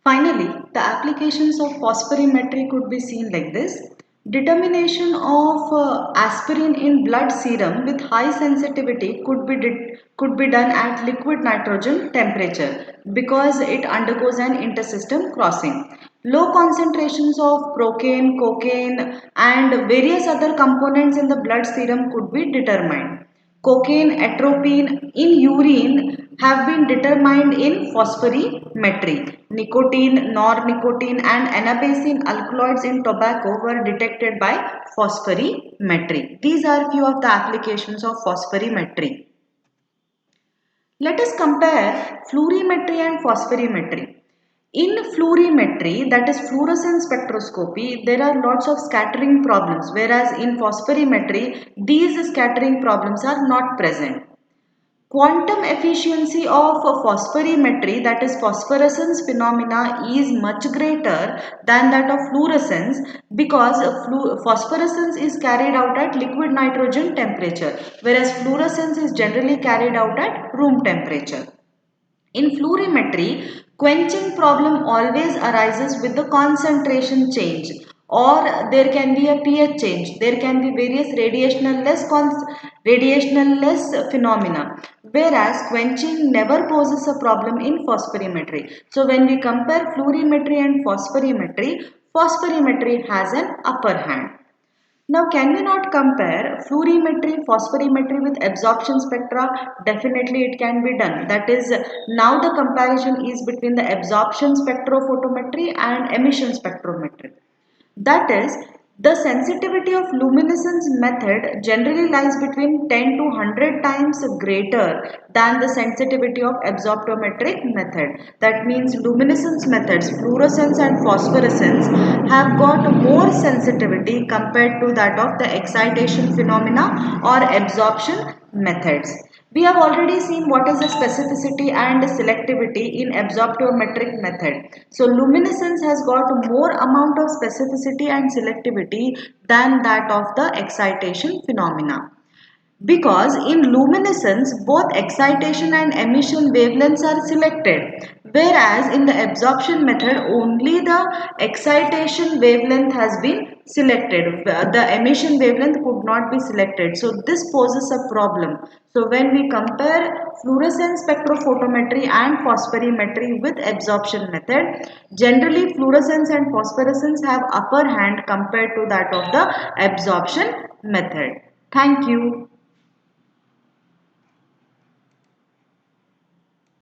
Finally, the applications of phosphorimetry could be seen like this. Determination of aspirin in blood serum with high sensitivity could be done at liquid nitrogen temperature because it undergoes an intersystem crossing. Low concentrations of procaine, cocaine and various other components in the blood serum could be determined. Cocaine, atropine in urine have been determined in phosphorimetry. Nicotine, nornicotine and anabasine alkaloids in tobacco were detected by phosphorimetry. These are few of the applications of phosphorimetry. Let us compare fluorimetry and phosphorimetry. In fluorimetry, that is fluorescence spectroscopy, there are lots of scattering problems, whereas in phosphorimetry, these scattering problems are not present. Quantum efficiency of phosphorimetry, that is phosphorescence phenomena, is much greater than that of fluorescence because phosphorescence is carried out at liquid nitrogen temperature, whereas fluorescence is generally carried out at room temperature. In fluorimetry, quenching problem always arises with the concentration change, or there can be a pH change. There can be various radiational-less phenomena, whereas quenching never poses a problem in phosphorimetry. So when we compare fluorimetry and phosphorimetry has an upper hand. Now, can we not compare fluorimetry, phosphorimetry with absorption spectra? Definitely it can be done. That is, now the comparison is between the absorption spectrophotometry and emission spectrometry. That is, the sensitivity of luminescence method generally lies between 10 to 100 times greater than the sensitivity of absorptometric method. That means luminescence methods, fluorescence and phosphorescence, have got more sensitivity compared to that of the excitation phenomena or absorption methods. We have already seen what is the specificity and selectivity in absorptiometric method. So luminescence has got more amount of specificity and selectivity than that of the excitation phenomena. Because in luminescence, both excitation and emission wavelengths are selected, whereas in the absorption method, only the excitation wavelength has been selected. The emission wavelength could not be selected. So this poses a problem. So when we compare fluorescence spectrophotometry and phosphorimetry with absorption method, generally fluorescence and phosphorescence have upper hand compared to that of the absorption method. Thank you.